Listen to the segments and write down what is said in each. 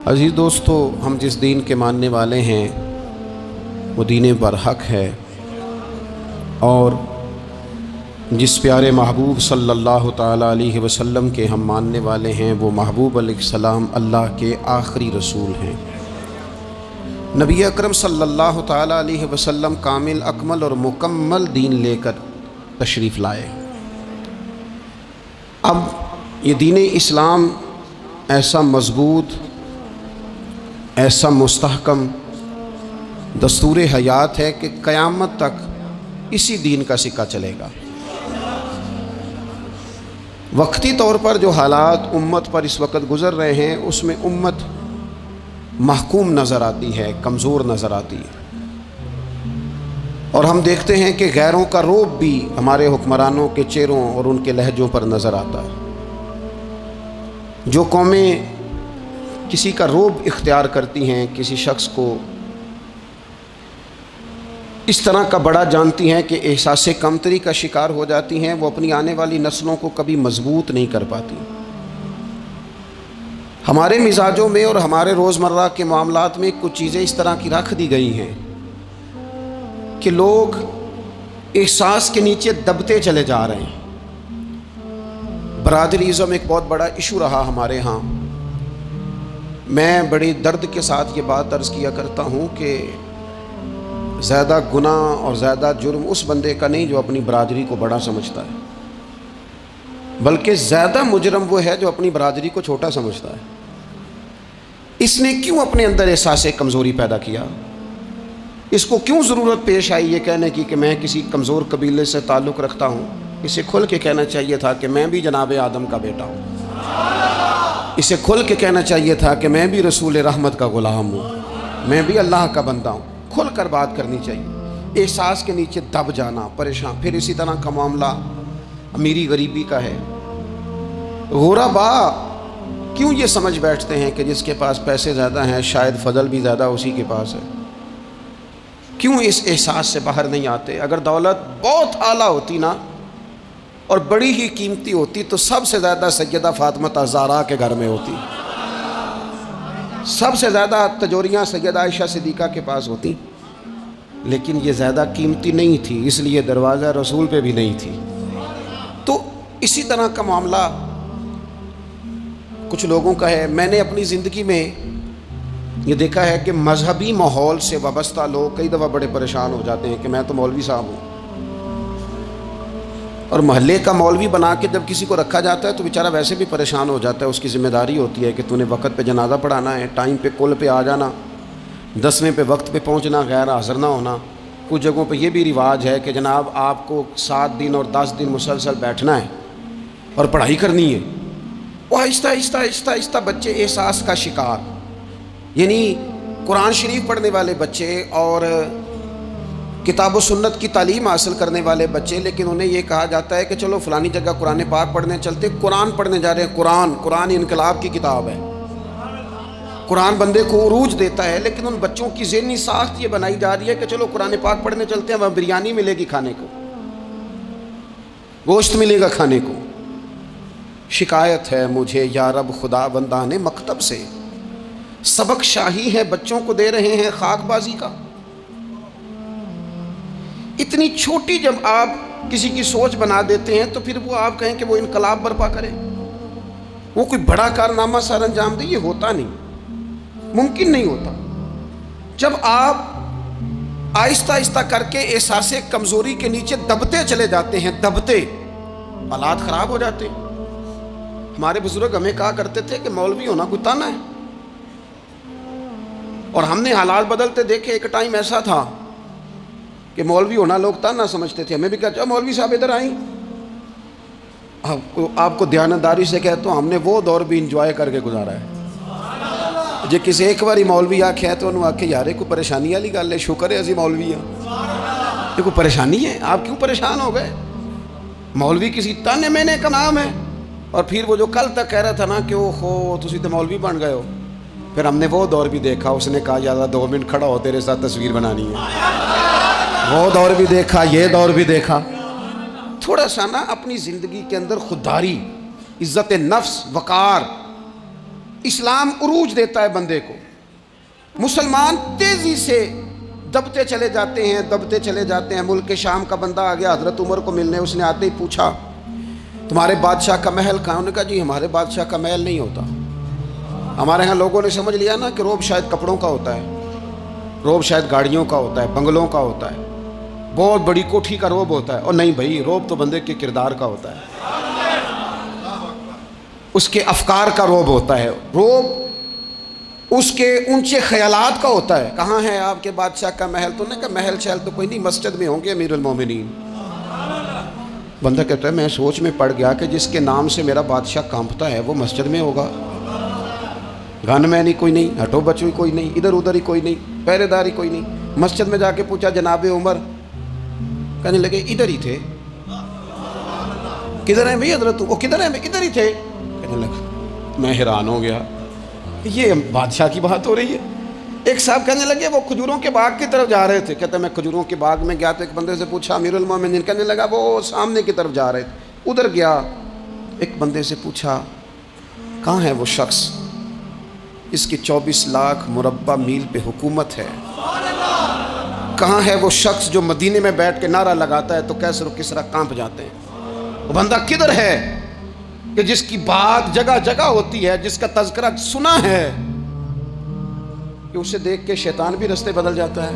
عزیز دوستو، ہم جس دین کے ماننے والے ہیں وہ دین برحق ہے، اور جس پیارے محبوب صلی اللہ تعالیٰ علیہ وسلم کے ہم ماننے والے ہیں وہ محبوب علیہ السلام اللہ کے آخری رسول ہیں۔ نبی اکرم صلی اللہ تعالیٰ علیہ وسلم کامل، اکمل اور مکمل دین لے کر تشریف لائے۔ اب یہ دین اسلام ایسا مضبوط، ایسا مستحکم دستور حیات ہے کہ قیامت تک اسی دین کا سکہ چلے گا۔ وقتی طور پر جو حالات امت پر اس وقت گزر رہے ہیں اس میں امت محکوم نظر آتی ہے، کمزور نظر آتی ہے، اور ہم دیکھتے ہیں کہ غیروں کا رعب بھی ہمارے حکمرانوں کے چہروں اور ان کے لہجوں پر نظر آتا ہے۔ جو قومیں کسی کا رعب اختیار کرتی ہیں، کسی شخص کو اس طرح کا بڑا جانتی ہیں کہ احساس کمتری کا شکار ہو جاتی ہیں، وہ اپنی آنے والی نسلوں کو کبھی مضبوط نہیں کر پاتی۔ ہمارے مزاجوں میں اور ہمارے روزمرہ کے معاملات میں کچھ چیزیں اس طرح کی رکھ دی گئی ہیں کہ لوگ احساس کے نیچے دبتے چلے جا رہے ہیں۔ برادریزم ایک بہت بڑا ایشو رہا ہمارے ہاں۔ میں بڑی درد کے ساتھ یہ بات عرض کیا کرتا ہوں کہ زیادہ گناہ اور زیادہ جرم اس بندے کا نہیں جو اپنی برادری کو بڑا سمجھتا ہے، بلکہ زیادہ مجرم وہ ہے جو اپنی برادری کو چھوٹا سمجھتا ہے۔ اس نے کیوں اپنے اندر احساس کمزوری پیدا کیا؟ اس کو کیوں ضرورت پیش آئی یہ کہنے کی کہ میں کسی کمزور قبیلے سے تعلق رکھتا ہوں؟ اسے کھل کے کہنا چاہیے تھا کہ میں بھی جناب آدم کا بیٹا ہوں۔ اسے کھل کے کہنا چاہیے تھا کہ میں بھی رسول رحمت کا غلام ہوں، میں بھی اللہ کا بندہ ہوں۔ کھل کر بات کرنی چاہیے۔ احساس کے نیچے دب جانا، پریشان۔ پھر اسی طرح کا معاملہ امیری غریبی کا ہے۔ غربا کیوں یہ سمجھ بیٹھتے ہیں کہ جس کے پاس پیسے زیادہ ہیں شاید فضل بھی زیادہ اسی کے پاس ہے؟ کیوں اس احساس سے باہر نہیں آتے؟ اگر دولت بہت اعلیٰ ہوتی نا اور بڑی ہی قیمتی ہوتی تو سب سے زیادہ سیدہ فاطمہ زہرا کے گھر میں ہوتی، سب سے زیادہ تجوریاں سیدہ عائشہ صدیقہ کے پاس ہوتی، لیکن یہ زیادہ قیمتی نہیں تھی، اس لیے دروازہ رسول پہ بھی نہیں تھی۔ تو اسی طرح کا معاملہ کچھ لوگوں کا ہے۔ میں نے اپنی زندگی میں یہ دیکھا ہے کہ مذہبی ماحول سے وابستہ لوگ کئی دفعہ بڑے پریشان ہو جاتے ہیں کہ میں تو مولوی صاحب ہوں، اور محلے کا مولوی بنا کے جب کسی کو رکھا جاتا ہے تو بیچارہ ویسے بھی پریشان ہو جاتا ہے۔ اس کی ذمہ داری ہوتی ہے کہ تو نے وقت پہ جنازہ پڑھانا ہے، ٹائم پہ کل پہ آ جانا، 10ویں پہ وقت پہ پہنچنا، غیر حاضر نہ ہونا۔ کچھ جگہوں پہ یہ بھی رواج ہے کہ جناب آپ کو 7 دن اور 10 دن مسلسل بیٹھنا ہے اور پڑھائی کرنی ہے۔ وہ آہستہ آہستہ آہستہ آہستہ بچے احساس کا شکار، یعنی قرآن شریف پڑھنے والے بچے اور کتاب و سنت کی تعلیم حاصل کرنے والے بچے، لیکن انہیں یہ کہا جاتا ہے کہ چلو فلانی جگہ قرآن پاک پڑھنے چلتے، قرآن پڑھنے جا رہے ہیں۔ قرآن انقلاب کی کتاب ہے، قرآن بندے کو عروج دیتا ہے، لیکن ان بچوں کی ذہنی ساخت یہ بنائی جا رہی ہے کہ چلو قرآن پاک پڑھنے چلتے ہیں، وہاں بریانی ملے گی کھانے کو، گوشت ملے گا کھانے کو۔ شکایت ہے مجھے یا رب خدا بندان مکتب سے، سبق شاہی ہے بچوں کو دے رہے ہیں خاک بازی کا۔ اتنی چھوٹی جب آپ کسی کی سوچ بنا دیتے ہیں تو پھر وہ آپ کہیں کہ وہ انقلاب برپا کرے، وہ کوئی بڑا کارنامہ سر انجام دے، یہ ہوتا نہیں، ممکن نہیں ہوتا۔ جب آپ آہستہ آہستہ کر کے احساس کمزوری کے نیچے دبتے چلے جاتے ہیں، دبتے، حالات خراب ہو جاتے ہیں۔ ہمارے بزرگ ہمیں کہا کرتے تھے کہ مولوی ہونا کوئی تانا ہے، اور ہم نے حالات بدلتے دیکھے۔ ایک ٹائم ایسا تھا کہ مولوی ہونا لوگ تانا سمجھتے تھے، ہمیں بھی کہا مولوی صاحب ادھر آئیں۔ آپ کو دیانتداری سے کہتا ہوں ہم نے وہ دور بھی انجوائے کر کے گزارا ہے۔ جے کسی ایک باری مولوی آکھے ہے تو انہوں آکھے یار کوئی پریشانی والی گل ہے، شکر ہے اسی مولوی ہیں، یہ کوئی پریشانی ہے، آپ کیوں پریشان ہو گئے؟ مولوی کسی تانے مینے کا نام ہے۔ اور پھر وہ جو کل تک کہہ رہا تھا نا کہ اوہو تسی تو مولوی بن گئے ہو، پھر ہم نے وہ دور بھی دیکھا، اس نے کہا یار 2 منٹ کھڑا ہو تیرے ساتھ تصویر بنانی ہے، وہ دور بھی دیکھا، یہ دور بھی دیکھا۔ تھوڑا سا نا اپنی زندگی کے اندر خودداری، عزت نفس، وقار، اسلام عروج دیتا ہے بندے کو. مسلمان تیزی سے دبتے چلے جاتے ہیں. ملک شام کا بندہ آ گیا حضرت عمر کو ملنے. اس نے آتے ہی پوچھا تمہارے بادشاہ کا محل کہاں؟ انہوں نے کہا جی ہمارے بادشاہ کا محل نہیں ہوتا. ہمارے ہاں لوگوں نے سمجھ لیا نا کہ روب شاید کپڑوں کا ہوتا ہے، روب شاید گاڑیوں کا ہوتا ہے، بنگلوں کا ہوتا ہے، بہت بڑی کوٹھی کا روب ہوتا ہے. اور نہیں بھائی، روب تو بندے کے کردار کا ہوتا ہے، اس کے افکار کا روب ہوتا ہے. روب اس کے اونچے خیالات کا ہوتا ہے. کہاں ہے آپ کے بادشاہ کا محل؟ تو نے کہا محل شہل تو کوئی نہیں، مسجد میں ہوں گے امیر المومنین. بندہ کہتا ہے میں سوچ میں پڑ گیا کہ جس کے نام سے میرا بادشاہ کانپتا ہے وہ مسجد میں ہوگا. گن میں نہیں کوئی نہیں، ہٹو بچو کوئی نہیں، ادھر ادھر ہی کوئی نہیں، پہرے دار ہی کوئی نہیں. مسجد میں جا کے پوچھا جناب عمر، کہنے لگے ادھر ہی تھے. کدھر ہیں بھائی حضرت؟ وہ کدھر ہیں؟ ادھر ہی تھے. کہنے لگا میں حیران ہو گیا، یہ بادشاہ کی بات ہو رہی ہے. ایک صاحب کہنے لگے وہ کھجوروں کے باغ کی طرف جا رہے تھے. کہتے ہیں میں کھجوروں کے باغ میں گیا تو ایک بندے سے پوچھا امیر المومنین. کہنے لگا وہ سامنے کی طرف جا رہے تھے. ادھر گیا، ایک بندے سے پوچھا کہاں ہے وہ شخص اس کی 24 لاکھ مربع میل پہ حکومت ہے؟ کہاں ہے وہ شخص جو مدینے میں بیٹھ کے نعرہ لگاتا ہے تو کیسر و کسرا کانپ جاتے ہیں؟ وہ بندہ کدھر ہے کہ جس کی بات جگہ جگہ ہوتی ہے، جس کا تذکرہ سنا ہے کہ اسے دیکھ کے شیطان بھی رستے بدل جاتا ہے؟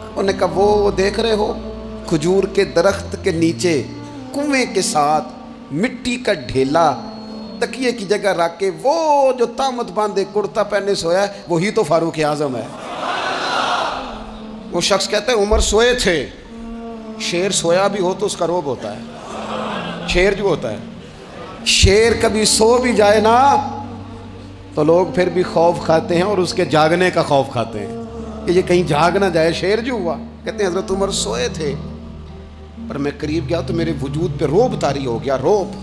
انہوں نے کہا وہ دیکھ رہے ہو کھجور کے درخت کے نیچے کنویں کے ساتھ مٹی کا ڈھیلا تکیے کی جگہ رکھ کے وہ جو تامت باندھے کرتا پہنے سویا ہے وہی تو فاروق اعظم ہے. وہ شخص کہتا ہے عمر سوئے تھے. شیر سویا بھی ہو تو اس کا روب ہوتا ہے. شیر جو ہوتا ہے، شیر کبھی سو بھی جائے نا تو لوگ پھر بھی خوف کھاتے ہیں اور اس کے جاگنے کا خوف کھاتے ہیں کہ یہ کہیں جاگ نہ جائے. شیر جو ہوا، کہتے ہیں حضرت عمر سوئے تھے پر میں قریب گیا تو میرے وجود پہ روب طاری ہو گیا، روب.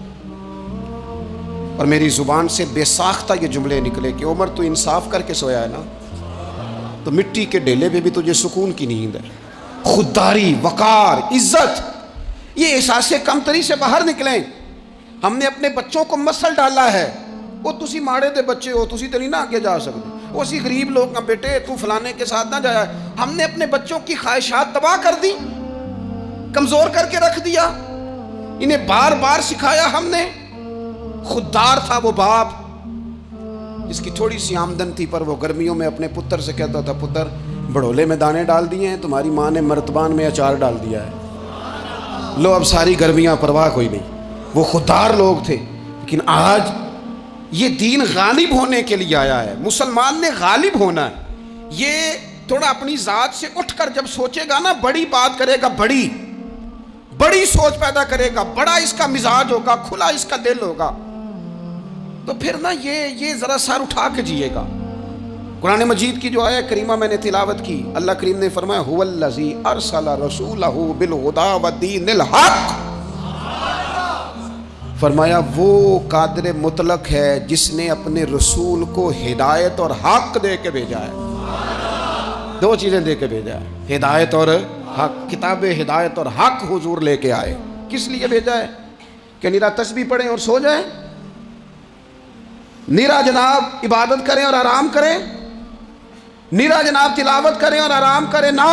اور میری زبان سے بے ساختہ یہ جملے نکلے کہ عمر تو انصاف کر کے سویا ہے نا، تو مٹی کے ڈھیلے پہ بھی تجھے سکون کی نیند ہے. خودداری، وقار، عزت، یہ احساس کمتری سے باہر نکلیں. ہم نے اپنے بچوں کو مسل ڈالا ہے، وہ تسی ماڑے دے بچے ہو، تسی تو نہیں نہ آگے جا سکتے، وہ اسی غریب لوگ کا بیٹے تو فلانے کے ساتھ نہ جایا. ہم نے اپنے بچوں کی خواہشات تباہ کر دی، کمزور کر کے رکھ دیا. انہیں بار بار سکھایا ہم نے. خوددار تھا وہ باپ جس کی تھوڑی سی آمدن تھی پر وہ گرمیوں میں اپنے پتر سے کہتا تھا پتر بڑھولے میں دانے ڈال دیے ہیں، تمہاری ماں نے مرتبان میں اچار ڈال دیا ہے، لو اب ساری گرمیاں پرواہ کوئی نہیں. وہ خوددار لوگ تھے. لیکن آج یہ دین غالب ہونے کے لیے آیا ہے. مسلمان نے غالب ہونا ہے. یہ تھوڑا اپنی ذات سے اٹھ کر جب سوچے گا نا، بڑی بات کرے گا، بڑی سوچ پیدا کرے گا، بڑا اس کا مزاج ہوگا، کھلا اس کا دل ہوگا، تو پھر نا یہ ذرا سر اٹھا کے جیے گا. قرآن مجید کی جو آیت کریمہ میں نے تلاوت کی، اللہ کریم نے فرمایا هو الذی ارسل رسولہ بالہدی ودین الحق. فرمایا وہ قادر مطلق ہے جس نے اپنے رسول کو ہدایت اور حق دے کے بھیجا ہے. دو چیزیں دے کے بھیجا ہے، ہدایت اور حق. کتاب ہدایت اور حق حضور لے کے آئے. کس لیے بھیجا ہے؟ کہ نیرا تسبیح پڑھیں اور سو جائیں؟ نیرا جناب عبادت کریں اور آرام کریں؟ نیرا جناب تلاوت کریں اور آرام کریں؟ نا.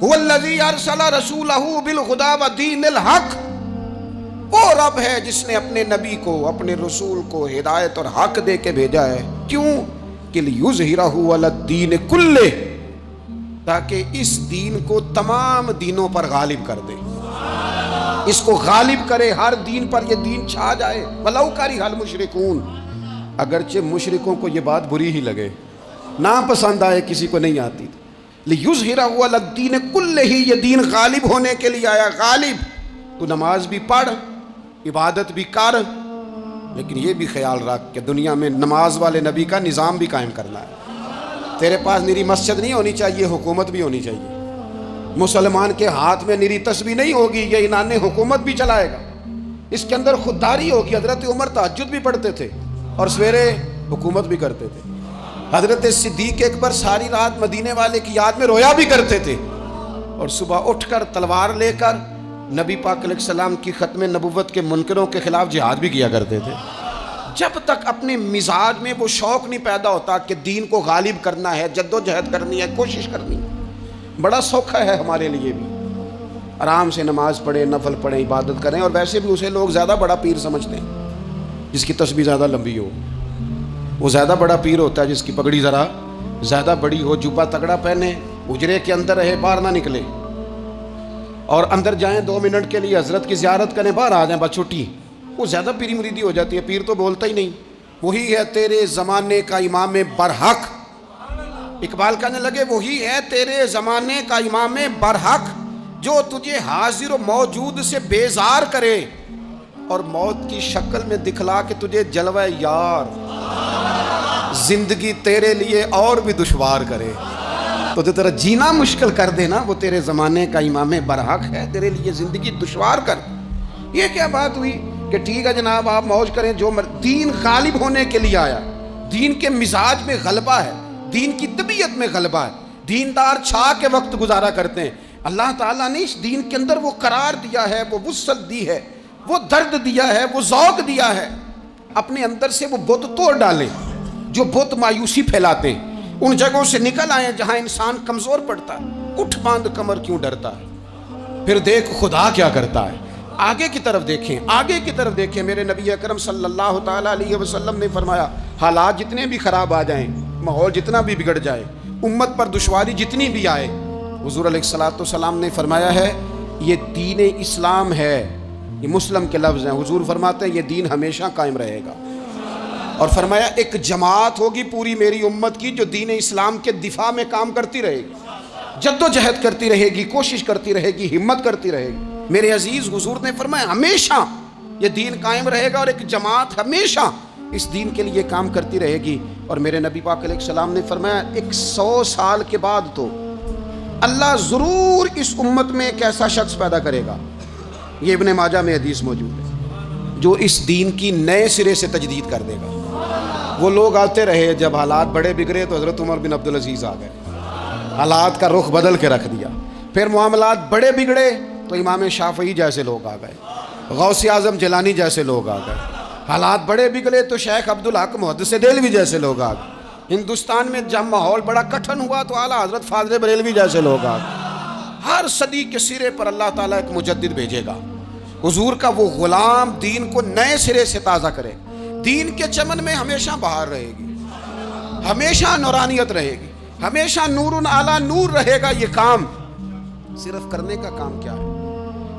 هو الذی ارسل رسولہ بالہدی ودین الحق. وہ رب ہے جس نے اپنے نبی کو، اپنے رسول کو ہدایت اور حق دے کے بھیجا ہے. کیوں؟ کہ لیظہرہ علی الدین کلہ، تاکہ اس دین کو تمام دینوں پر غالب کر دے، اس کو غالب کرے، ہر دین پر یہ دین چھا جائے. وَلَوْ كَرِهَ الْمُشْرِكُونَ. اگرچہ مشرکوں کو یہ بات بری ہی لگے، ناپسند آئے، کسی کو نہیں آتی. لِيُظْهِرَهُ عَلَى الدِّينِ كُلِّهِ. یہ دین غالب ہونے کے لیے آیا. غالب تو نماز بھی پڑھ، عبادت بھی کر، لیکن یہ بھی خیال رکھ کہ دنیا میں نماز والے نبی کا نظام بھی قائم کرنا ہے. تیرے پاس نیری مسجد نہیں ہونی چاہیے، حکومت بھی ہونی چاہیے. مسلمان کے ہاتھ میں نیری تسبیح نہیں ہوگی، یہ انان حکومت بھی چلائے گا. اس کے اندر خودداری ہوگی. حضرت عمر تہجد بھی پڑھتے تھے اور سویرے حکومت بھی کرتے تھے. حضرت صدیق اکبر ساری رات مدینے والے کی یاد میں رویا بھی کرتے تھے اور صبح اٹھ کر تلوار لے کر نبی پاک علیہ السلام کی ختم نبوت کے منکروں کے خلاف جہاد بھی کیا کرتے تھے. جب تک اپنے مزاج میں وہ شوق نہیں پیدا ہوتا کہ دین کو غالب کرنا ہے، جد و جہد کرنی ہے، کوشش کرنی ہے، بڑا سوکھا ہے ہمارے لیے بھی، آرام سے نماز پڑھیں، نفل پڑھیں، عبادت کریں، اور ویسے بھی اسے لوگ زیادہ بڑا پیر سمجھتے ہیں جس کی تسبیح زیادہ لمبی ہو، وہ زیادہ بڑا پیر ہوتا ہے جس کی پگڑی ذرا زیادہ بڑی ہو، جوبہ تگڑا پہنے، اجرے کے اندر رہے، باہر نہ نکلے، اور اندر جائیں 2 منٹ کے لیے حضرت کی زیارت کریں، باہر آ جائیں بس چھٹی، وہ زیادہ پیری مریدی ہو جاتی ہے، پیر تو بولتا ہی نہیں۔ وہی ہے تیرے زمانے کا امام برحق، اقبال کہنے لگے وہی ہے تیرے زمانے کا امام برحق جو تجھے حاضر و موجود سے بیزار کرے اور موت کی شکل میں دکھلا کے تجھے جلوہ یار زندگی تیرے لیے اور بھی دشوار کرے، تو جو تیرا جینا مشکل کر دے نا، وہ تیرے زمانے کا امام برحق ہے، تیرے لیے زندگی دشوار کر۔ یہ کیا بات ہوئی کہ ٹھیک ہے جناب آپ موج کریں جو دین غالب ہونے کے لیے آیا، دین کے مزاج میں غلبہ ہے، دین کی طبیعت میں غلبہ ہے، دیندار چھا کے وقت گزارا کرتے ہیں۔ اللہ تعالیٰ نے اس دین کے اندر وہ قرار دیا ہے، وہ وسعت دی ہے، وہ درد دیا ہے، وہ ذوق دیا ہے، اپنے اندر سے وہ بت توڑ ڈالیں جو بت مایوسی پھیلاتے ہیں، ان جگہوں سے نکل آئیں جہاں انسان کمزور پڑتا ہے، اٹھ باندھ کمر کیوں ڈرتا ہے، پھر دیکھ خدا کیا کرتا ہے۔ آگے کی طرف دیکھیں، آگے کی طرف دیکھیں، میرے نبی اکرم صلی اللہ تعالیٰ علیہ وسلم نے فرمایا حالات جتنے بھی خراب آ جائیں، ماحول جتنا بھی بگڑ جائے، امت پر دشواری جتنی بھی آئے، حضور علیہ الصلوۃ والسلام نے فرمایا ہے یہ دین اسلام ہے، یہ مسلم کے لفظ ہیں، حضور فرماتے ہیں یہ دین ہمیشہ قائم رہے گا، اور فرمایا ایک جماعت ہوگی پوری میری امت کی جو دین اسلام کے دفاع میں کام کرتی رہے گی، جد و جہد کرتی رہے گی، کوشش کرتی رہے گی، ہمت کرتی رہے گی۔ میرے عزیز حضور نے فرمایا ہمیشہ یہ دین قائم رہے گا، اور ایک جماعت ہمیشہ اس دین کے لیے کام کرتی رہے گی۔ اور میرے نبی پاک علیہ السلام نے فرمایا 100 سال کے بعد تو اللہ ضرور اس امت میں ایک ایسا شخص پیدا کرے گا، یہ ابن ماجہ میں حدیث موجود ہے، جو اس دین کی نئے سرے سے تجدید کر دے گا۔ وہ لوگ آتے رہے، جب حالات بڑے بگڑے تو حضرت عمر بن عبدالعزیز آ گئے، حالات کا رخ بدل کے رکھ دیا، پھر معاملات بڑے بگڑے تو امام شافعی جیسے لوگ آ گئے، غوث اعظم جیلانی جیسے لوگ آ گئے، حالات بڑے بگڑے تو شیخ عبدالحق محدث دہلوی جیسے لوگ آ گئے، ہندوستان میں جب ماحول بڑا کٹھن ہوا تو اعلیٰ حضرت فاضل بریلوی جیسے لوگ آ گئے۔ ہر صدی کے سرے پر اللہ تعالیٰ ایک مجدد بھیجے گا، حضور کا وہ غلام دین کو نئے سرے سے تازہ کرے، دین کے چمن میں ہمیشہ بہار رہے گی، ہمیشہ نورانیت رہے گی، ہمیشہ نور اعلیٰ نور رہے گا۔ یہ کام صرف کرنے کا کام کیا ہے،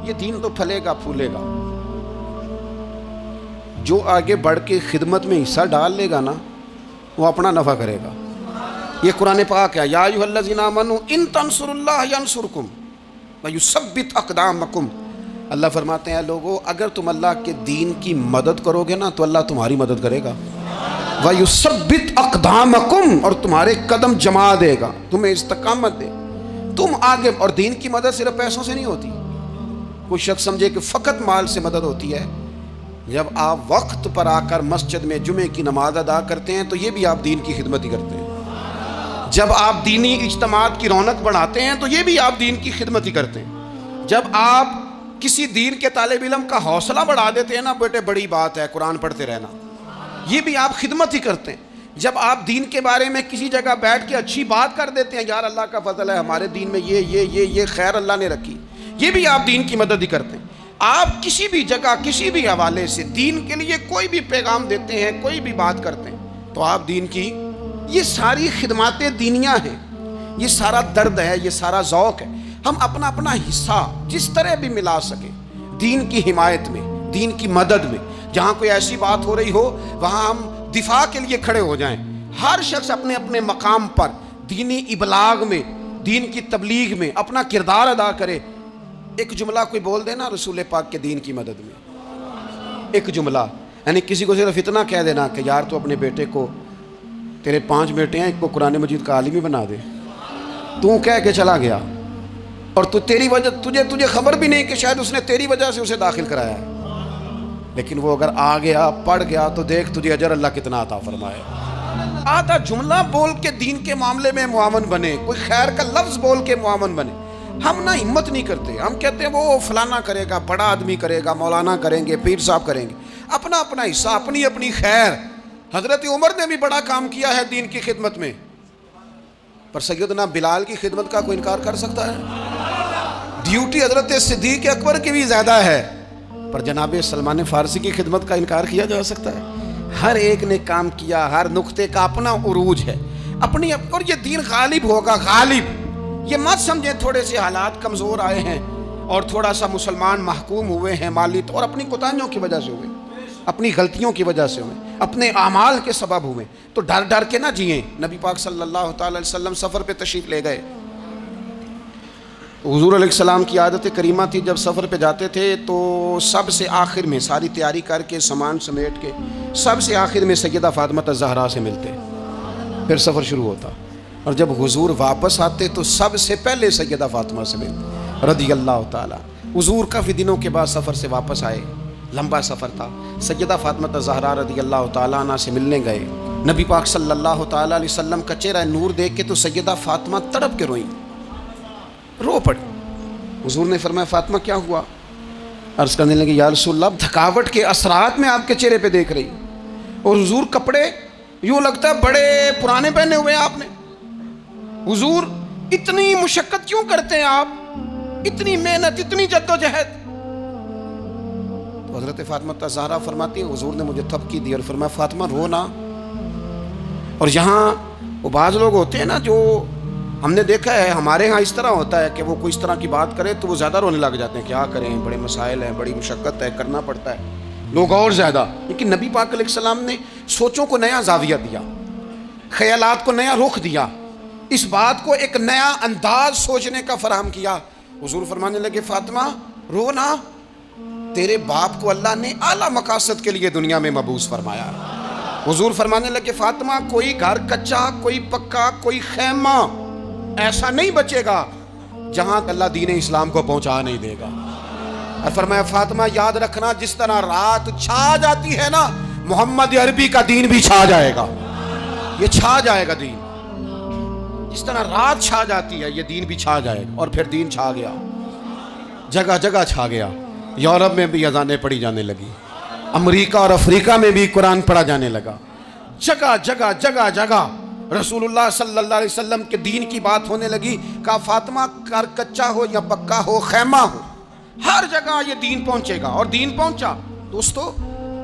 یہ دین تو پھلے گا پھولے گا، جو آگے بڑھ کے خدمت میں حصہ ڈال لے گا نا وہ اپنا نفع کرے گا۔ یہ قرآن پاک ہے، یا ایھا الذین آمنوا ان تنصروا اللہ ینصرکم ویثبت اقدامکم۔ اللہ فرماتے ہیں لوگو اگر تم اللہ کے دین کی مدد کرو گے نا تو اللہ تمہاری مدد کرے گا، ویثبت اقدامکم، اور تمہارے قدم جما دے گا، تمہیں استقامت دے، تم آگے۔ اور دین کی مدد صرف پیسوں سے نہیں ہوتی، کوئی شخص سمجھے کہ فقط مال سے مدد ہوتی ہے، جب آپ وقت پر آ کر مسجد میں جمعے کی نماز ادا کرتے ہیں تو یہ بھی آپ دین کی خدمت ہی کرتے ہیں، جب آپ دینی اجتماعات کی رونق بڑھاتے ہیں تو یہ بھی آپ دین کی خدمت ہی کرتے ہیں، جب آپ کسی دین کے طالب علم کا حوصلہ بڑھا دیتے ہیں نا بیٹے بڑی بات ہے قرآن پڑھتے رہنا، یہ بھی آپ خدمت ہی کرتے ہیں، جب آپ دین کے بارے میں کسی جگہ بیٹھ کے اچھی بات کر دیتے ہیں یار اللہ کا فضل ہے ہمارے دین میں یہ خیر اللہ نے رکھی، یہ بھی آپ دین کی مدد ہی کرتے ہیں۔ آپ کسی بھی جگہ کسی بھی حوالے سے دین کے لیے کوئی بھی پیغام دیتے ہیں، کوئی بھی بات کرتے ہیں تو آپ دین کی، یہ ساری خدماتیں دینیاں ہیں، یہ سارا درد ہے، یہ سارا ذوق ہے، ہم اپنا اپنا حصہ جس طرح بھی ملا سکے دین کی حمایت میں، دین کی مدد میں، جہاں کوئی ایسی بات ہو رہی ہو وہاں ہم دفاع کے لیے کھڑے ہو جائیں، ہر شخص اپنے اپنے مقام پر دینی ابلاغ میں، دین کی تبلیغ میں اپنا کردار ادا کرے۔ ایک جملہ کوئی بول دے نا رسول پاک کے دین کی مدد میں، ایک جملہ، یعنی کسی کو صرف اتنا کہہ دینا کہ یار تو اپنے بیٹے کو، تیرے 5 بیٹے ہیں، ایک کو قرآن مجید کا عالم ہی بنا دے، تو کہہ کے چلا گیا اور تو تیری وجہ تجھے خبر بھی نہیں کہ شاید اس نے تیری وجہ سے اسے داخل کرایا ہے، لیکن وہ اگر آ گیا پڑھ گیا تو دیکھ تجھے اجر اللہ کتنا عطا فرمائے۔ آدھا جملہ بول کے دین کے معاملے میں معاون بنے، کوئی خیر کا لفظ بول کے معاون بنے۔ ہم نہ ہمت نہیں کرتے، ہم کہتے ہیں وہ فلانا کرے گا، بڑا آدمی کرے گا، مولانا کریں گے، پیر صاحب کریں گے۔ اپنا اپنا حصہ، اپنی اپنی خیر. حضرت عمر نے بھی بڑا کام کیا ہے دین کی خدمت میں، پر سیدنا بلال کی خدمت کا کوئی انکار کر سکتا ہے؟ ڈیوٹی حضرت صدیق اکبر کی بھی زیادہ ہے، پر جناب سلمان فارسی کی خدمت کا انکار کیا جا سکتا ہے؟ ہر ایک نے کام کیا، ہر نقطے کا اپنا عروج ہے اپنی، اور یہ دین غالب ہوگا. غالب یہ مت سمجھیں تھوڑے سے حالات کمزور آئے ہیں اور تھوڑا سا مسلمان محکوم ہوئے ہیں مالی اور اپنی کوتاہیوں کی وجہ سے ہوئے، اپنی غلطیوں کی وجہ سے ہوئے، اپنے اعمال کے سبب ہوئے، تو ڈر ڈر کے نہ جئیں. نبی پاک صلی اللہ تعالی علیہ وسلم سفر پہ تشریف لے گئے. حضور علیہ السلام کی عادت کریمہ تھی جب سفر پہ جاتے تھے تو سب سے آخر میں ساری تیاری کر کے سامان سمیٹ کے سب سے آخر میں سیدہ فاطمہ الزہرا سے ملتے، پھر سفر شروع ہوتا. اور جب حضور واپس آتے تو سب سے پہلے سیدہ فاطمہ سے ملتے رضی اللہ تعالیٰ. حضور کافی دنوں کے بعد سفر سے واپس آئے، لمبا سفر تھا. سیدہ فاطمہ الزہرا رضی اللہ تعالیٰ عنہ سے ملنے گئے. نبی پاک صلی اللہ تعالیٰ علیہ وسلم کا چہرہ نور دیکھ کے تو سیدہ فاطمہ تڑپ کے روئیں، رو پڑی. حضور نے فرمایا فاطمہ کیا ہوا؟ عرض کرنے لگے یا رسول اللہ تھکاوٹ کے اثرات میں آپ کے چہرے پہ دیکھ رہی، اور حضور کپڑے یوں لگتا ہے بڑے پرانے پہنے ہوئے ہیں آپ نے. حضور اتنی مشقت کیوں کرتے ہیں آپ، اتنی محنت، اتنی جدوجہد؟ تو حضرت فاطمہ الزہرا فرماتی ہیں حضور نے مجھے تھپکی دی اور فرمایا فاطمہ رو نہ. اور یہاں وہ بعض لوگ ہوتے ہیں نا جو ہم نے دیکھا ہے ہمارے ہاں اس طرح ہوتا ہے کہ وہ کوئی اس طرح کی بات کرے تو وہ زیادہ رونے لگ جاتے ہیں، کیا کریں بڑے مسائل ہیں، بڑی مشقت ہے، کرنا پڑتا ہے، لوگ اور زیادہ. لیکن نبی پاک علیہ السلام نے سوچوں کو نیا زاویہ دیا، خیالات کو نیا رخ دیا، اس بات کو ایک نیا انداز سوچنے کا فراہم کیا. حضور فرمانے لگے فاطمہ رو نہ، تیرے باپ کو اللہ نے اعلیٰ مقاصد کے لیے دنیا میں مبعوث فرمایا. حضور فرمانے لگے فاطمہ کوئی گھر کچا، کوئی پکا، کوئی خیمہ ایسا نہیں بچے گا جہاں اللہ دین اسلام کو پہنچا نہیں دے گا. اور فرمایا فاطمہ یاد رکھنا جس طرح رات چھا جاتی ہے نا، محمد عربی کا دین بھی چھا جائے گا، یہ چھا جائے گا دین. جس طرح رات چھا جاتی ہے یہ دین بھی چھا جائے گا. اور پھر دین چھا گیا، جگہ جگہ چھا گیا. یورپ میں بھی اذانیں پڑھی جانے لگی، امریکہ اور افریقہ میں بھی قرآن پڑھا جانے لگا. جگہ جگہ جگہ جگہ رسول اللہ صلی اللہ علیہ وسلم کے دین کی بات ہونے لگی. کہا فاطمہ گھر کچا ہو یا پکا ہو، خیمہ ہو، ہر جگہ یہ دین پہنچے گا. اور دین پہنچا. دوستو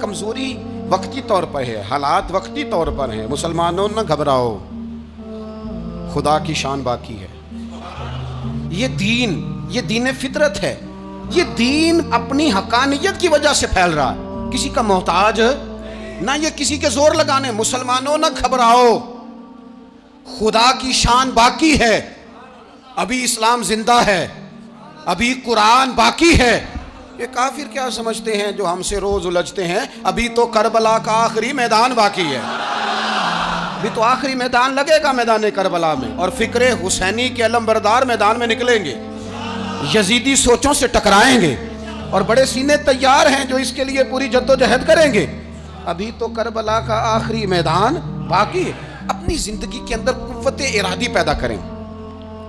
کمزوری وقتی طور پر ہے، حالات وقتی طور پر ہیں. مسلمانوں نہ گھبراؤ، خدا کی شان باقی ہے. یہ دین فطرت ہے. یہ دین اپنی حقانیت کی وجہ سے پھیل رہا ہے، کسی کا محتاج نہ یہ کسی کے زور لگانے. مسلمانوں نہ گھبراؤ، خدا کی شان باقی ہے. ابھی اسلام زندہ ہے، ابھی قرآن باقی ہے. یہ کافر کیا سمجھتے ہیں جو ہم سے روز الجھتے ہیں؟ ابھی تو کربلا کا آخری میدان باقی ہے، ابھی تو آخری میدان لگے گا میدان کربلا میں، اور فکر حسینی کے علمبردار میدان میں نکلیں گے، یزیدی سوچوں سے ٹکرائیں گے، اور بڑے سینے تیار ہیں جو اس کے لیے پوری جدوجہد کریں گے. ابھی تو کربلا کا آخری میدان باقی ہے. اپنی زندگی کے اندر قوت ارادی پیدا کریں،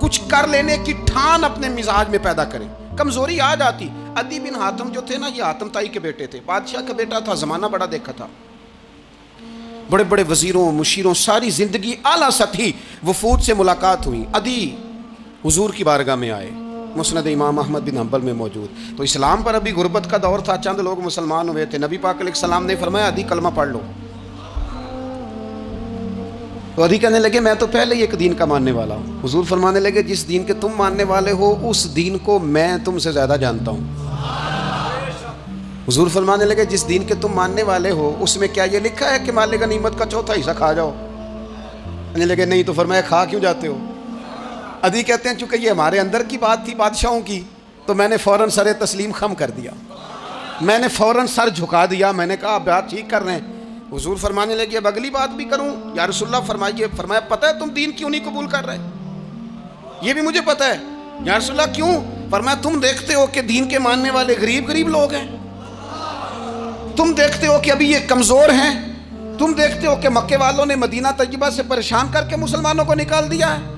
کچھ کر لینے کی ٹھان اپنے مزاج میں پیدا کریں. کمزوری آ جاتی. عدی بن حاتم جو تھے نا، یہ حاتم تائی کے بیٹے تھے، بادشاہ کا بیٹا تھا، زمانہ بڑا دیکھا تھا، بڑے بڑے وزیروں مشیروں، ساری زندگی اعلیٰ سطحی وفود سے ملاقات ہوئی. عدی حضور کی بارگاہ میں آئے، مسند امام احمد بن حنبل میں موجود. تو اسلام پر ابھی غربت کا دور تھا، چند لوگ مسلمان ہوئے تھے. نبی پاک علیہ السلام نے فرمایا عدی کلمہ پڑھ لو. تو عدی کہنے لگے میں تو پہلے ہی ایک دین کا ماننے والا ہوں. حضور فرمانے لگے جس دین کے تم ماننے والے ہو اس دین کو میں تم سے زیادہ جانتا ہوں. حضور فرمانے لگے جس دین کے تم ماننے والے ہو اس میں کیا یہ لکھا ہے کہ مال غنیمت کا چوتھا حصہ کھا جاؤ؟ کہنے لگے نہیں. تو فرمایا کھا کیوں جاتے ہو؟ عدی کہتے ہیں چونکہ یہ ہمارے اندر کی بات تھی بادشاہوں کی، تو میں نے فوراً سر تسلیم خم کر دیا، میں نے فوراً سر جھکا دیا. میں نے کہا بات ٹھیک کر رہے ہیں. حضور فرمانے لگے اب اگلی بات بھی کروں یا رسول اللہ فرمائیے. فرمایا پتہ ہے تم دین کیوں نہیں قبول کر رہے؟ یہ بھی مجھے پتہ ہے. یا رسول اللہ کیوں؟ فرمایا تم دیکھتے ہو کہ دین کے ماننے والے غریب لوگ ہیں، تم دیکھتے ہو کہ ابھی یہ کمزور ہیں، تم دیکھتے ہو کہ مکے والوں نے مدینہ طیبہ سے پریشان کر کے مسلمانوں کو نکال دیا ہے.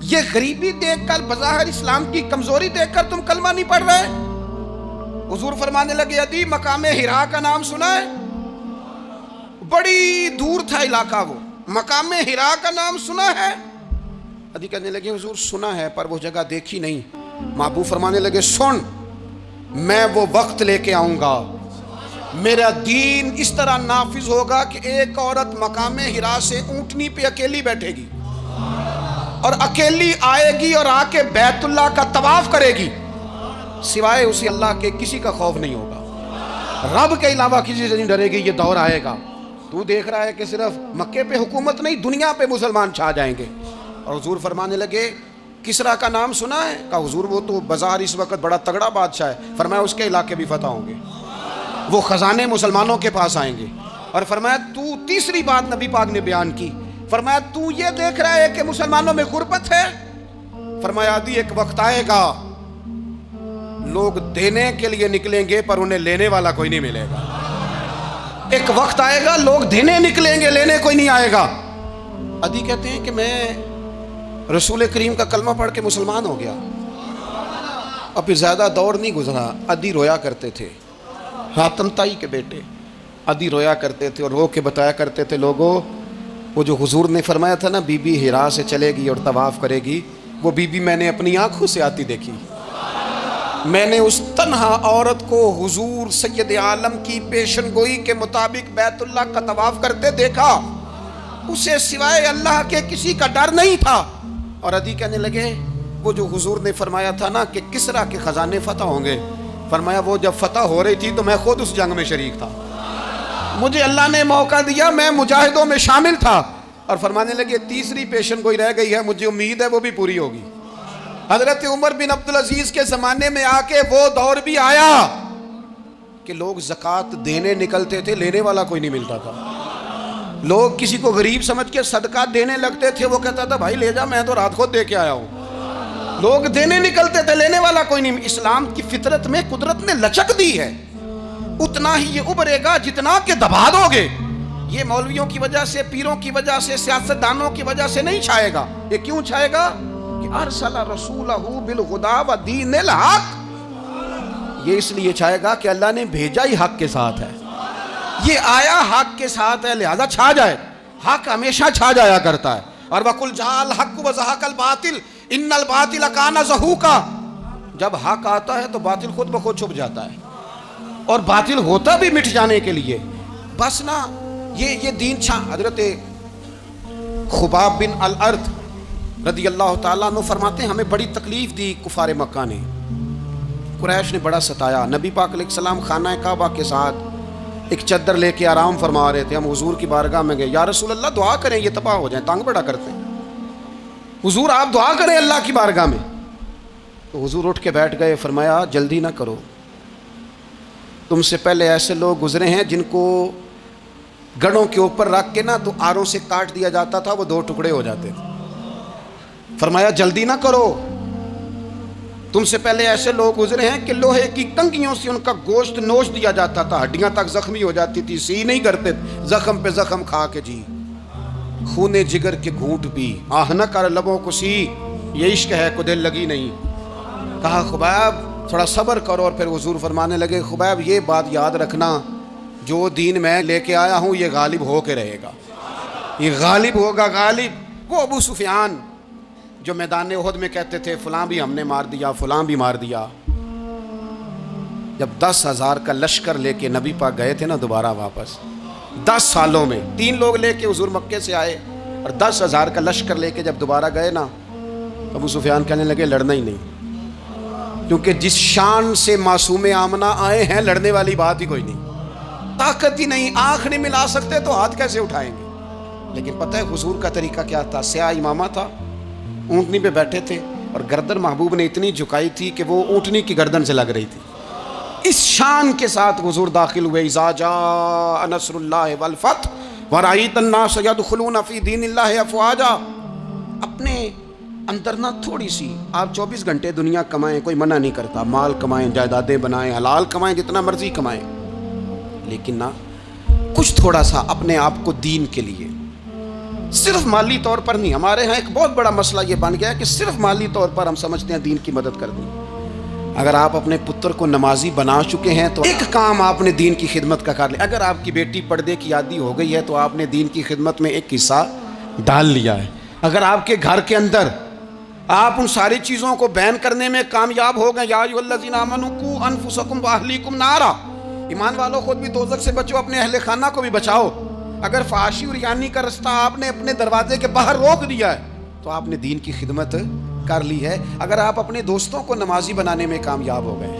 یہ غریبی دیکھ کر، بظاہر اسلام کی کمزوری دیکھ کر تم کلمہ نہیں پڑھ رہے. حضور فرمانے لگے عدی مقام حرا کا نام سنا ہے؟ بڑی دور تھا علاقہ، وہ مقام حرا کا نام سنا ہے؟ عدی کہنے لگے حضور سنا ہے پر وہ جگہ دیکھی نہیں۔ محبوب فرمانے لگے سن، میں وہ وقت لے کے آؤں گا، میرا دین اس طرح نافذ ہوگا کہ ایک عورت مقام حرا سے اونٹنی پہ اکیلی بیٹھے گی اور اکیلی آئے گی اور آ کے بیت اللہ کا طواف کرے گی، سوائے اسے اللہ کے کسی کا خوف نہیں ہوگا، رب کے علاوہ کسی سے نہیں ڈرے گی۔ یہ دور آئے گا، تو دیکھ رہا ہے کہ صرف مکے پہ حکومت نہیں، دنیا پہ مسلمان چھا جائیں گے۔ اور حضور فرمانے لگے کسرا کا نام سنا ہے؟ کہا حضور وہ تو بازار اس وقت بڑا تگڑا بادشاہ ہے۔ فرمایا اس کے علاقے بھی فتح ہوں گے، وہ خزانے مسلمانوں کے پاس آئیں گے۔ اور فرمایا تو تیسری بات نبی پاک نے بیان کی، فرمایا تو یہ دیکھ رہا ہے کہ مسلمانوں میں غربت ہے؟ فرمایا عدی ایک وقت آئے گا لوگ دینے کے لیے نکلیں گے پر انہیں لینے والا کوئی نہیں ملے گا۔ ایک وقت آئے گا لوگ دینے نکلیں گے، لینے کوئی نہیں آئے گا۔ عدی کہتے ہیں کہ میں رسول کریم کا کلمہ پڑھ کے مسلمان ہو گیا، اب پھر زیادہ دور نہیں گزرا، عدی رویا کرتے تھے، حاتم تائی کے بیٹے عدی رویا کرتے تھے اور رو کے بتایا کرتے تھے لوگوں وہ جو حضور نے فرمایا تھا نا بی بی حرا سے چلے گی اور طواف کرے گی، وہ بی بی میں نے اپنی آنکھوں سے آتی دیکھی، میں نے اس تنہا عورت کو حضور سید عالم کی پیشن گوئی کے مطابق بیت اللہ کا طواف کرتے دیکھا، اسے سوائے اللہ کے کسی کا ڈر نہیں تھا۔ اور عدی کہنے لگے وہ جو حضور نے فرمایا تھا نا کہ کسرا کے خزانے فتح ہوں گے، فرمایا وہ جب فتح ہو رہی تھی تو میں خود اس جنگ میں شریک تھا، مجھے اللہ نے موقع دیا، میں مجاہدوں میں شامل تھا۔ اور فرمانے لگے تیسری پیشن گوئی رہ گئی ہے، مجھے امید ہے وہ بھی پوری ہوگی۔ حضرت عمر بن عبدالعزیز کے زمانے میں آ کے وہ دور بھی آیا کہ لوگ زکوٰۃ دینے نکلتے تھے، لینے والا کوئی نہیں ملتا تھا، لوگ کسی کو غریب سمجھ کے صدقہ دینے لگتے تھے، وہ کہتا تھا بھائی لے جا، میں تو رات خود دے کے آیا ہوں، لوگ دینے نکلتے تھے، لینے والا کوئی نہیں۔ اسلام کی فطرت میں قدرت نے لچک دی ہے، اتنا ہی یہ ابھرے گا جتنا کہ دبا دو گے۔ یہ مولویوں کی وجہ سے، پیروں کی وجہ سے، سیاستدانوں کی وجہ سے نہیں چھائے گا۔ یہ کیوں چھائے گا؟ کہ ارسل رسولہ بالہدی ودین الحق، یہ اس لیے چھائے گا کہ اللہ نے بھیجا ہی حق کے ساتھ ہے، یہ آیا حق کے ساتھ ہے، لہذا چھا جائے۔ حق ہمیشہ چھا جایا کرتا ہے۔ اور وَقُلْ جَاءَ الْحَقُّ وَزَهَقَ الْبَاطِلُ إِنَّ الْبَاطِلَ كَانَ زَهُوقًا، جب حق آتا ہے تو باطل خود بخود چھپ جاتا ہے، اور باطل ہوتا بھی مٹ جانے کے لیے۔ بس نا یہ دین چھا۔ حضرت خباب بن الارت رضی اللہ تعالیٰ عنہ فرماتے ہیں ہمیں بڑی تکلیف دی کفار مکہ نے، قریش نے بڑا ستایا۔ نبی پاک علیہ السلام خانہ کعبہ کے ساتھ ایک چادر لے کے آرام فرما رہے تھے، ہم حضور کی بارگاہ میں گئے، یا رسول اللہ دعا کریں یہ تباہ ہو جائیں، تانگ بڑا کرتے ہیں، حضور آپ دعا کریں اللہ کی بارگاہ میں۔ تو حضور اٹھ کے بیٹھ گئے، فرمایا جلدی نہ کرو، تم سے پہلے ایسے لوگ گزرے ہیں جن کو گڑوں کے اوپر رکھ کے نا تو آروں سے کاٹ دیا جاتا تھا، وہ 2 ٹکڑے ہو جاتے تھے۔ فرمایا جلدی نہ کرو، تم سے پہلے ایسے لوگ گزرے ہیں کہ لوہے کی کنگھیوں سے ان کا گوشت نوچ دیا جاتا تھا، ہڈیاں تک زخمی ہو جاتی تھی، سی نہیں کرتے، زخم پہ زخم کھا کے جی خونے جگر کے گھونٹ پی، آہ نہ کر لبوں کو سی، یہ عشق ہے کو دل لگی نہیں۔ کہا خبیب تھوڑا صبر کرو، اور پھر حضور فرمانے لگے خبیب یہ بات یاد رکھنا، جو دین میں لے کے آیا ہوں یہ غالب ہو کے رہے گا، یہ غالب ہوگا، غالب۔ وہ ابو سفیان جو میدان احد میں کہتے تھے فلاں بھی ہم نے مار دیا، فلاں بھی مار دیا، جب 10,000 کا لشکر لے کے نبی پاک گئے تھے نا دوبارہ واپس، 10 سالوں میں 3 لوگ لے کے حضور مکے سے آئے، اور 10,000 کا لشکر لے کے جب دوبارہ گئے نا، ابو سفیان کہنے لگے لڑنا ہی نہیں، کیونکہ جس شان سے معصوم آمنہ آئے ہیں لڑنے والی بات ہی کوئی نہیں، طاقت ہی نہیں، آنکھ نہیں ملا سکتے تو ہاتھ کیسے اٹھائیں گے۔ لیکن پتہ ہے حضور کا طریقہ کیا تھا؟ سیاہ امامہ تھا، اونٹنی پہ بیٹھے تھے، اور گردن محبوب نے اتنی جھکائی تھی کہ وہ اونٹنی کی گردن سے لگ رہی تھی۔ اس شان کے ساتھ حضور داخل ہوئے، اذا جاء نصر اللہ والفتح ورأیت الناس يدخلون فی دین اللہ افواجا۔ اپنے اندر نہ تھوڑی سی، آپ 24 گھنٹے دنیا کمائیں، کوئی منع نہیں کرتا، مال کمائیں، جائیدادیں بنائیں، حلال کمائیں، جتنا مرضی کمائیں، لیکن نہ کچھ تھوڑا سا اپنے آپ کو دین کے لیے، صرف مالی طور پر نہیں۔ ہمارے ہاں ایک بہت بڑا مسئلہ یہ بن گیا ہے کہ صرف مالی طور پر ہم سمجھتے ہیں دین کی مدد کر دیں، اگر آپ اپنے پتر کو نمازی بنا چکے ہیں تو ایک کام آپ نے دین کی خدمت کا کر لیا. اگر آپ کی بیٹی پردے کی عادی ہو گئی ہے تو آپ نے دین کی خدمت میں ایک حصہ ڈال لیا ہے. اگر آپ کے گھر کے اندر آپ ان ساری چیزوں کو بین کرنے میں کامیاب ہو گئے, یا ایھا الذین آمنوا قوا انفسکم واہلیکم نارا, ایمان والوں خود بھی دوزخ سے بچو, اپنے اہل خانہ کو بھی بچاؤ. اگر فحاشی اور ریانی کا رستہ آپ نے اپنے دروازے کے باہر روک دیا ہے تو آپ نے دین کی خدمت کر لی ہے. اگر آپ اپنے دوستوں کو نمازی بنانے میں کامیاب ہو گئے,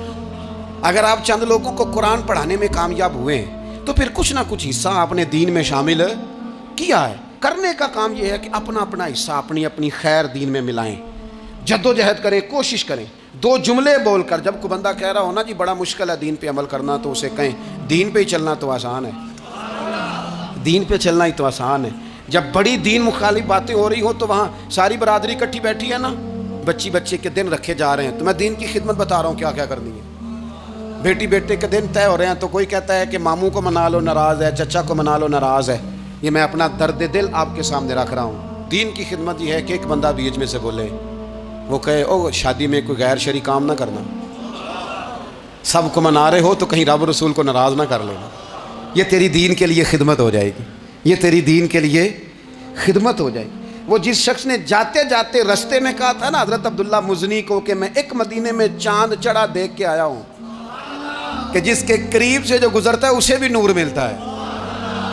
اگر آپ چند لوگوں کو قرآن پڑھانے میں کامیاب ہوئے ہیں, تو پھر کچھ نہ کچھ حصہ آپ نے دین میں شامل کیا ہے. کرنے کا کام یہ ہے کہ اپنا اپنا حصہ اپنی اپنی خیر دین میں ملائیں, جدوجہد کریں, کوشش کریں. 2 جملے بول کر, جب کوئی بندہ کہہ رہا ہونا جی بڑا مشکل ہے دین پہ عمل کرنا, تو اسے کہیں دین پہ ہی چلنا تو آسان ہے, دین پہ چلنا ہی تو آسان ہے. جب بڑی دین مخالف باتیں ہو رہی ہوں تو وہاں ساری برادری اکٹھی بیٹھی ہے نا, بچے کے دن رکھے جا رہے ہیں, تو میں دین کی خدمت بتا رہا ہوں کیا کیا کرنی ہے. بیٹے کے دن طے ہو رہے ہیں, تو کوئی کہتا ہے کہ ماموں کو منا لو ناراض ہے, چچا کو منا لو ناراض ہے. یہ میں اپنا درد دل آپ کے سامنے رکھ رہا ہوں. دین کی خدمت یہ ہے کہ ایک بندہ بیچ میں سے بولے, وہ کہے او شادی میں کوئی غیر شرعی کام نہ کرنا, سب کو منا رہے ہو تو کہیں رب رسول کو ناراض نہ کر لینا. یہ تیری دین کے لیے خدمت ہو جائے گی, یہ تیری دین کے لیے خدمت ہو جائے گی. وہ جس شخص نے جاتے جاتے رستے میں کہا تھا نا حضرت عبداللہ مزنی کو کہ میں ایک مدینے میں چاند چڑھا دیکھ کے آیا ہوں, کہ جس کے قریب سے جو گزرتا ہے اسے بھی نور ملتا ہے,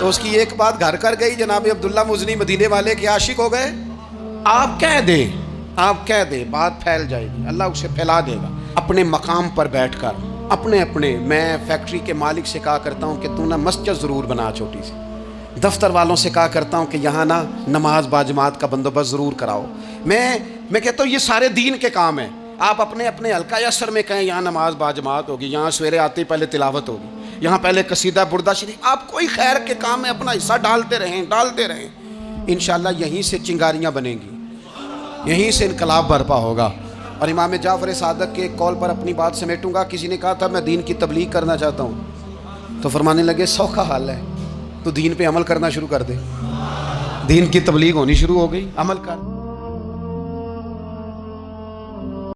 تو اس کی ایک بات گھر کر گئی. جناب عبداللہ مزنی مدینے والے کے عاشق ہو گئے. آپ کہہ دیں بات پھیل جائے گی, اللہ اسے پھیلا دے گا. اپنے مقام پر بیٹھ کر اپنے میں فیکٹری کے مالک سے کہا کرتا ہوں کہ تو نا مسجد ضرور بنا چھوٹی سی, دفتر والوں سے کہا کرتا ہوں کہ یہاں نا نماز باجماعت کا بندوبست ضرور کراؤ. میں کہتا ہوں یہ سارے دین کے کام ہیں. آپ اپنے حلقہ اثر میں کہیں یہاں نماز باجماعت ہوگی, یہاں سویرے آتے پہلے تلاوت ہوگی, یہاں پہلے قصیدہ بردہ شریف. آپ کوئی خیر کے کام میں اپنا حصہ ڈالتے رہیں. انشاءاللہ یہیں سے چنگاریاں بنیں گی, یہیں سے انقلاب برپا ہوگا. اور امام جعفر صادق کے قول پر اپنی بات سمیٹوں گا. کسی نے کہا تھا میں دین کی تبلیغ کرنا چاہتا ہوں, تو فرمانے لگے سوکھا حال ہے, تو دین پہ عمل کرنا شروع کر دے. دین کی تبلیغ ہونی شروع ہو گئی, عمل کر.